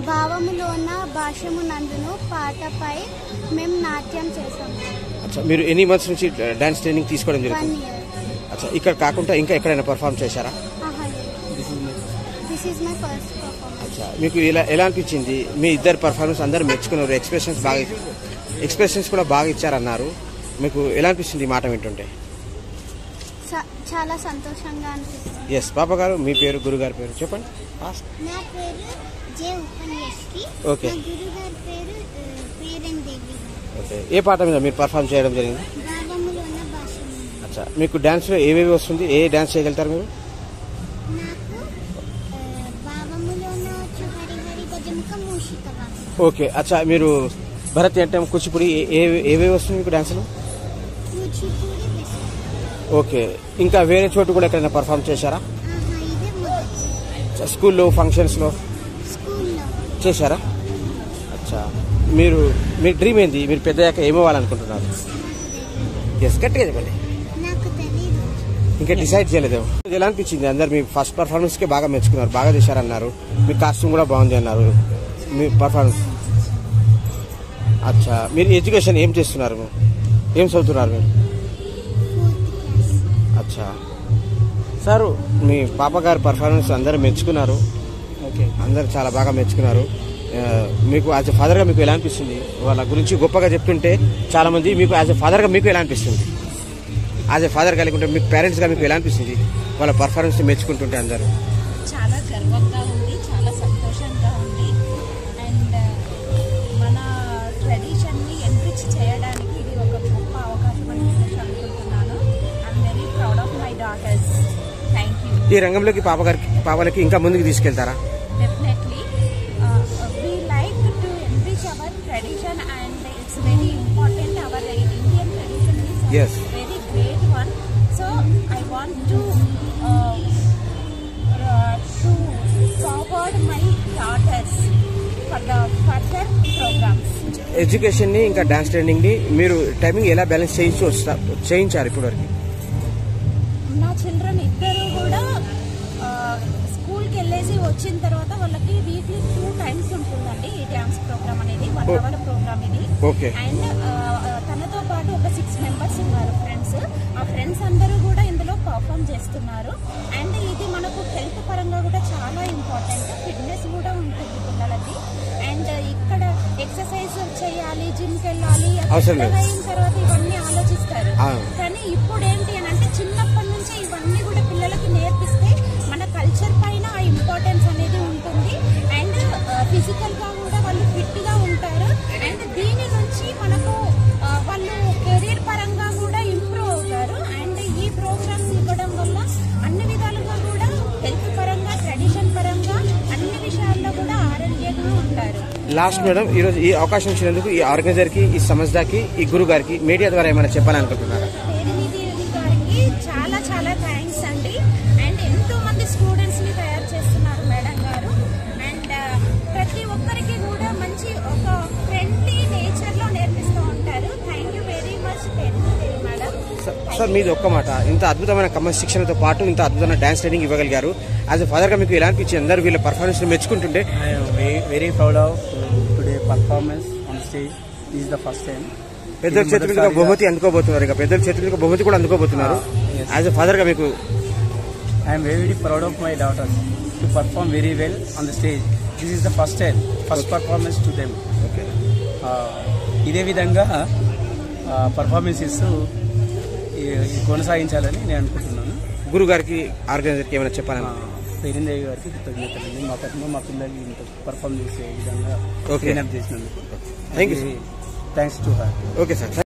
భావములోన భాషమునందును పాటపై మేము నాట్యం చేసాము. అచ్చా, మీరు ఎన్ని మంత్స్ నుంచి డాన్స్ ట్రైనింగ్ తీసుకోవడం జరుగుతుంది? అచ్చా, ఇక్కడ కాకుండా ఇంకా ఎక్కడైనా పర్ఫార్మ్ చేశారా? This is my first performance. అచ్చా, మీకు ఎలా అనిపించింది? మీ ఇద్దరు పర్ఫార్మెన్స్ అందరూ మెచ్చుకున్నారు, ఎక్స్ప్రెషన్స్ కూడా బాగా ఇచ్చారన్నారు. మీకు ఎలా అనిపిస్తుంది ఈ మాట వింటుంటే? చాలా సంతోషంగా అనిపిస్తుంది. ఎస్, పాప గారు మీ పేరు, గురుగారి పేరు చెప్పండి. నా పేరు జే ఉపన్యాసి. ఓకే. గురుగారి పేరు పేరెంట్ దేవి. ఓకే, ఏ పాట మీద మీరు పర్ఫార్మ్ చేయడం జరిగింది? భావములోన భాష. అచ్చా, మీకు డాన్స్లో ఏవేవి వస్తుంది? ఏ డాన్స్ చేయగలుగుతారు మీరు? నాకు భావములోన హరి గజముఖ మూషిక. ఓకే. అచ్చా, మీరు భరతనాట్యం, కూచిపూడి ఏవేవి వస్తుంది మీకు డాన్స్లో? కూచిపూడి. ఓకే, ఇంకా వేరే చోటు కూడా ఎక్కడైనా పర్ఫార్మ్ చేశారా? స్కూల్లో, ఫంక్షన్స్లో చేశారా? అచ్చా, మీ డ్రీమ్ ఏంది? మీరు పెద్దయ్యాక ఏమవ్వాలనుకుంటున్నారు? ఎస్, గట్టిగా చెప్పండి. ఇంకా డిసైడ్ చేయలేదేమో. ఎలా అనిపించింది? అందరు మీ ఫస్ట్ పర్ఫార్మెన్స్కే బాగా మెచ్చుకున్నారు, బాగా చేశారన్నారు. మీ కాస్ట్యూమ్ కూడా బాగుంది అన్నారు. మీ పర్ఫార్మెన్స్. అచ్చా, మీరు ఎడ్యుకేషన్ ఏం చేస్తున్నారు? ఏం చదువుతున్నారు మీరు? అచ్చా సార్, మీ పాప గారి పర్ఫార్మెన్స్ అందరూ మెచ్చుకున్నారు. ఓకే, అందరు చాలా బాగా మెచ్చుకున్నారు. మీకు యాజ్ ఎ ఫాదర్గా మీకు ఎలా అనిపిస్తుంది? వాళ్ళ గురించి గొప్పగా చెప్తుంటే చాలామంది, మీకు యాజ్ ఎ ఫాదర్గా మీకు ఎలా అనిపిస్తుంది? యాజ్ ఎ ఫాదర్గా లేకుంటే మీకు పేరెంట్స్గా మీకు ఎలా అనిపిస్తుంది వాళ్ళ పర్ఫార్మెన్స్ మెచ్చుకుంటుంటే? అందరూ చాలా గర్వంగా ఉంది, చాలా సంతోషంగా ఉంది. అండ్ మన ట్రెడిషన్ని ఎన్రిచ్ చేయడానికి ఇది ఒక గొప్ప అవకాశం అని నేను అనుకుంటున్నాను. I'm very proud of my daughters. Thank you. ఈ రంగంలోకి పాపలకి ఇంకా ముందుకు తీసుకెళ్తారా? Definitely. We like to enrich our tradition and it's very important. Our Indian tradition is very great one. So I want to forward my daughters for the further programs. Education ని ఇంకా dance training ని మీరు timing ఎలా balance చేయించారు ఇప్పటివరకు? నా children ఇద్దరు కూడా స్కూల్కి వెళ్ళేసి వచ్చిన తర్వాత వాళ్ళకి వీక్లీ 2 times ఉంటుందండి ఈ డ్యాన్స్ ప్రోగ్రామ్ అనేది. 1 hour ప్రోగ్రామ్ ఇది. అండ్ తనతో పాటు ఒక 6 members ఉన్నారు ఫ్రెండ్స్. ఆ ఫ్రెండ్స్ అందరూ కూడా ఇందులో పర్ఫామ్ చేస్తున్నారు. అండ్ ఇది మనకు హెల్త్ పరంగా కూడా చాలా ఇంపార్టెంట్. ఫిట్నెస్ కూడా ఉంటుంది పిల్లలకి. అండ్ ఇక్కడ ఎక్సర్సైజ్ చేయాలి, జిమ్కి వెళ్ళాలి, అయిన తర్వాత ఇవన్నీ ఆలోచిస్తారు. కానీ ఇప్పుడు ఏంటి అని అంటే చిన్నప్పటి నుంచే ఇవన్నీ కూడా పిల్లలకి నేర్పిస్తే మన కల్చర్ పైన ఆ ఇంపార్టెన్స్ అనేది ఉంటుంది. అండ్ ఫిజికల్ గా కూడా వాళ్ళు ఫిట్ గా ఉంటారు. అండ్ దీని నుంచి మనకు వాళ్ళు కెరీర్ పరంగా కూడా ఇంప్రూవ్ అవుతారు. అండ్ ఈ ప్రోగ్రామ్స్ ఇవ్వడం వల్ల అన్ని విధాలుగా కూడా హెల్త్ పరంగా, ట్రెడిషన్ పరంగా అన్ని విషయాల్లో కూడా ఆరోగ్యంగా ఉంటారు. లాస్ట్ మేడం, ఈరోజు ఈ అవకాశం ఇచ్చినందుకు ఈ ఆర్గనైజర్ కి, ఈ సంస్థకి, ఈ గురువు గారికి మీడియా ద్వారా ఏమైనా చెప్పాలనుకుంటున్నారా? గారికి చాలా చాలా థ్యాంక్స్ అండి. అండ్ ఎంతో మంది స్టూడెంట్స్ ని తయారు చేస్తున్నారు మేడం గారు. అండ్ ప్రతి ఒక్కరికి కూడా మంచి ఒక ఫ్రెండ్లీ నేచర్ లో నేర్పిస్తూ ఉంటారు. Thank you very much madam. Sir, మీది ఒక్క మాట, ఇంత అద్భుతమైన క్రమశిక్షణతో పాటు ఇంత అద్భుతమైన డాన్స్ ట్రైనింగ్ ఇవ్వగలిగారు. యాజ్ ఎ ఫాదర్ గా మీకు ఎలా అనిపించింది? అందరూ వీళ్ళ పర్ఫార్మెన్స్ మెచ్చుకుంటుంటే? Very proud of today performance on stage. Is the first time పెద్దల చేతి మీదుగా బహుమతి అందుకోబోతున్నారు. ఇక పెద్దల చేతి మీదుగా బహుమతి కూడా అందుకోబోతున్నారు. యాజ్ ఎ ఫాదర్ గా మీకు I'm very proud of my daughter to perform very well on the stage. This is the first performance to them. ఇదే విధంగా పర్ఫార్మెన్స్ ఇస్తూ కొనసాగించాలని నేను అనుకుంటున్నాను. గురువు గారికి ఆర్గనైజర్కి ఏమైనా చెప్పాలని? పేరిందేవి గారికి కృతజ్ఞతలండి. మా తరఫున మా పిల్లలు ఇంత పర్ఫార్మ్ చేసే విధంగా చేసినందుకు. Thank you. Thanks to her. Okay sir.